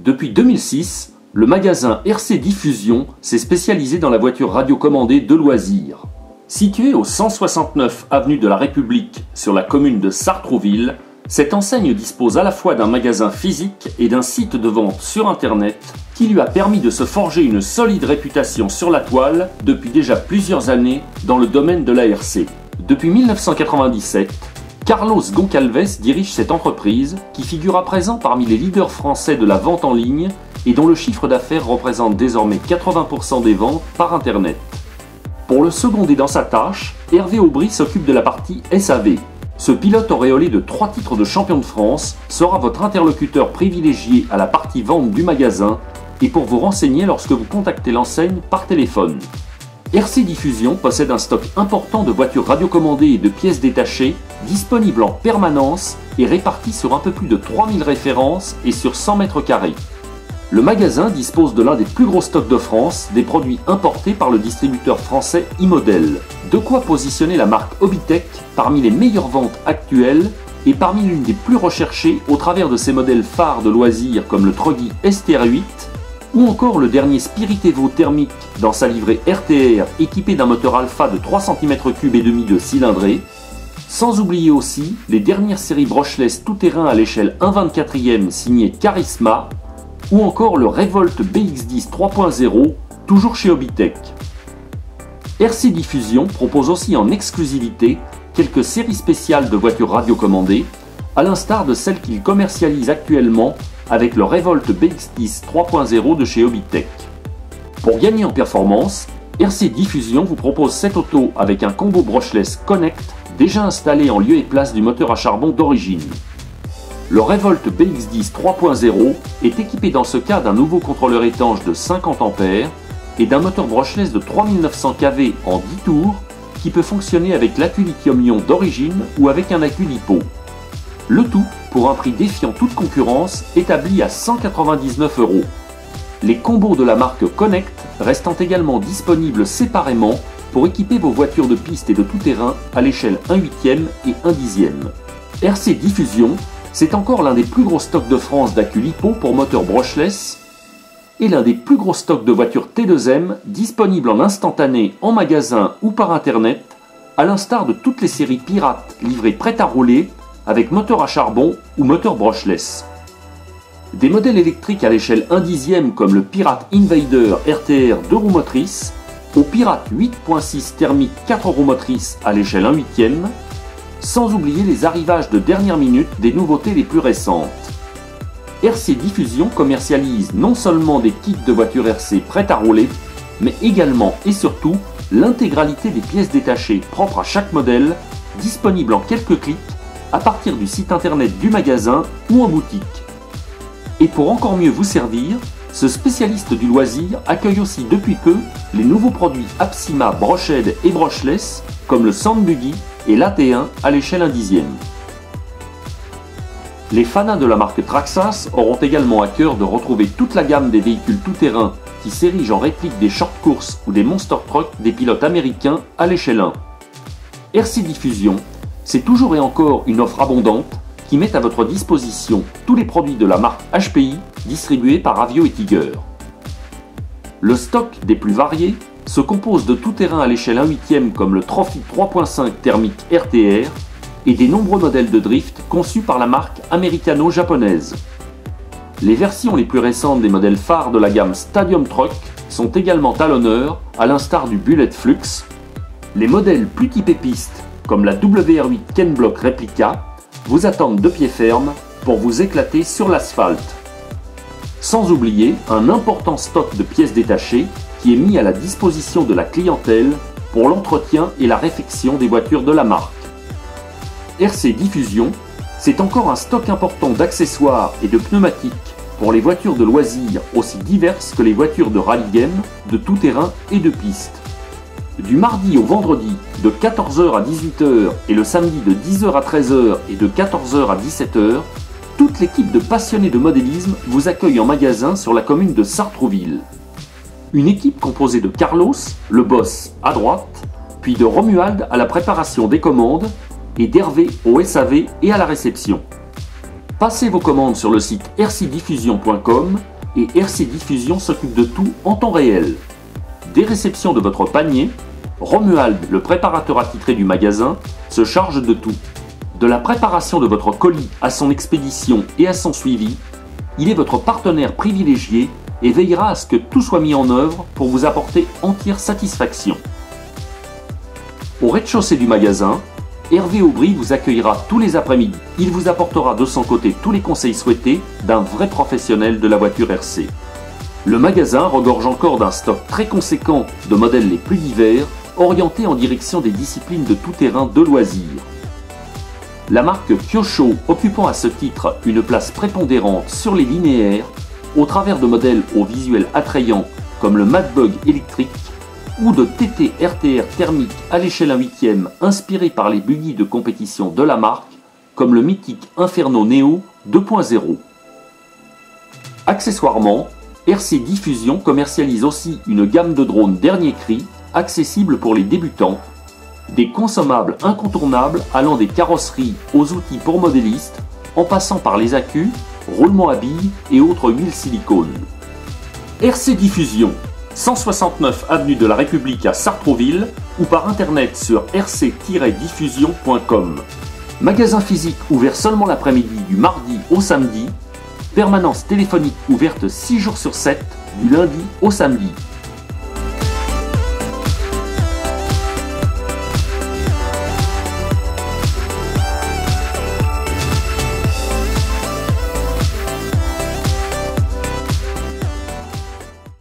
Depuis 2006, le magasin RC Diffusion s'est spécialisé dans la voiture radiocommandée de loisirs. Situé au 169 avenue de la République sur la commune de Sartrouville, cette enseigne dispose à la fois d'un magasin physique et d'un site de vente sur internet qui lui a permis de se forger une solide réputation sur la toile depuis déjà plusieurs années dans le domaine de l'ARC. Depuis 1997, Carlos Goncalves dirige cette entreprise qui figure à présent parmi les leaders français de la vente en ligne et dont le chiffre d'affaires représente désormais 80% des ventes par internet. Pour le seconder dans sa tâche, Hervé Aubry s'occupe de la partie SAV. Ce pilote auréolé de 3 titres de champion de France sera votre interlocuteur privilégié à la partie vente du magasin et pour vous renseigner lorsque vous contactez l'enseigne par téléphone. RC Diffusion possède un stock important de voitures radiocommandées et de pièces détachées disponibles en permanence et réparties sur un peu plus de 3000 références et sur 100 mètres carrés. Le magasin dispose de l'un des plus gros stocks de France, des produits importés par le distributeur français iModel. De quoi positionner la marque Hobbytech parmi les meilleures ventes actuelles et parmi l'une des plus recherchées au travers de ses modèles phares de loisirs comme le Truggy STR8 ou encore le dernier Spirit Evo thermique dans sa livrée RTR équipé d'un moteur alpha de 3,5 cm3 et demi de cylindrée. Sans oublier aussi les dernières séries brushless tout-terrain à l'échelle 1/24e signées Charisma ou encore le Revolt BX10 3.0, toujours chez Hobbytech. RC Diffusion propose aussi en exclusivité quelques séries spéciales de voitures radiocommandées, à l'instar de celles qu'il commercialise actuellement avec le Revolt BX10 3.0 de chez Hobbytech. Pour gagner en performance, RC Diffusion vous propose cette auto avec un combo brushless Connect déjà installé en lieu et place du moteur à charbon d'origine. Le Revolt BX10 3.0 est équipé dans ce cas d'un nouveau contrôleur étanche de 50 A et d'un moteur brushless de 3900 kV en 10 tours qui peut fonctionner avec l'accu lithium-ion d'origine ou avec un accu LiPo. Le tout pour un prix défiant toute concurrence établi à 199 €. Les combos de la marque Connect restant également disponibles séparément pour équiper vos voitures de piste et de tout-terrain à l'échelle 1/8e et 1/10e. RC Diffusion, c'est encore l'un des plus gros stocks de France d'accu LiPo pour moteur brushless et l'un des plus gros stocks de voitures T2M disponibles en instantané en magasin ou par internet, à l'instar de toutes les séries pirates livrées prêtes à rouler avec moteur à charbon ou moteur brushless. Des modèles électriques à l'échelle 1/10e comme le Pirate Invader RTR 2 roues motrices, au Pirate 8.6 thermique 4 roues motrices à l'échelle 1/8e, sans oublier les arrivages de dernière minute des nouveautés les plus récentes. RC Diffusion commercialise non seulement des kits de voitures RC prêtes à rouler, mais également et surtout l'intégralité des pièces détachées propres à chaque modèle, disponibles en quelques clics à partir du site internet du magasin ou en boutique. Et pour encore mieux vous servir, ce spécialiste du loisir accueille aussi depuis peu les nouveaux produits Apsima Brushed et Brushless comme le Sound Buggy et l'AT1 à l'échelle 1/10e. Les fanas de la marque Traxxas auront également à cœur de retrouver toute la gamme des véhicules tout-terrain qui s'érigent en réplique des short courses ou des monster trucks des pilotes américains à l'échelle 1. RC Diffusion, c'est toujours et encore une offre abondante qui met à votre disposition tous les produits de la marque HPI distribués par Avio et Tiger. Le stock des plus variés se compose de tout-terrain à l'échelle 1/8e comme le Trophy 3.5 thermique RTR et des nombreux modèles de drift conçus par la marque américano-japonaise. Les versions les plus récentes des modèles phares de la gamme Stadium Truck sont également à l'honneur, à l'instar du Bullet Flux. Les modèles plus typés piste, comme la WR8 Ken Block Replica, vous attendent de pied ferme pour vous éclater sur l'asphalte. Sans oublier un important stock de pièces détachées qui est mis à la disposition de la clientèle pour l'entretien et la réfection des voitures de la marque. RC Diffusion, c'est encore un stock important d'accessoires et de pneumatiques pour les voitures de loisirs aussi diverses que les voitures de rallye game, de tout-terrain et de piste. Du mardi au vendredi de 14h à 18h et le samedi de 10h à 13h et de 14h à 17h, toute l'équipe de passionnés de modélisme vous accueille en magasin sur la commune de Sartrouville. Une équipe composée de Carlos, le boss, à droite, puis de Romuald à la préparation des commandes et d'Hervé au SAV et à la réception. Passez vos commandes sur le site rcdiffusion.com et RC Diffusion s'occupe de tout en temps réel. Des réceptions de votre panier, Romuald, le préparateur attitré du magasin, se charge de tout. De la préparation de votre colis à son expédition et à son suivi, il est votre partenaire privilégié et veillera à ce que tout soit mis en œuvre pour vous apporter entière satisfaction. Au rez-de-chaussée du magasin, Hervé Aubry vous accueillera tous les après-midi. Il vous apportera de son côté tous les conseils souhaités d'un vrai professionnel de la voiture RC. Le magasin regorge encore d'un stock très conséquent de modèles les plus divers, orientés en direction des disciplines de tout-terrain de loisirs. La marque Kyosho occupant à ce titre une place prépondérante sur les linéaires, au travers de modèles au visuel attrayant comme le Madbug électrique ou de TT RTR thermique à l'échelle 1/8 inspiré par les buggy de compétition de la marque comme le mythique Inferno Neo 2.0. Accessoirement, RC Diffusion commercialise aussi une gamme de drones dernier cri accessibles pour les débutants, des consommables incontournables allant des carrosseries aux outils pour modélistes, en passant par les accus, roulements à billes et autres huiles silicone. RC Diffusion, 169 avenue de la République à Sartrouville ou par internet sur rc-diffusion.com. Magasin physique ouvert seulement l'après-midi du mardi au samedi. Permanence téléphonique ouverte 6 jours sur 7 du lundi au samedi.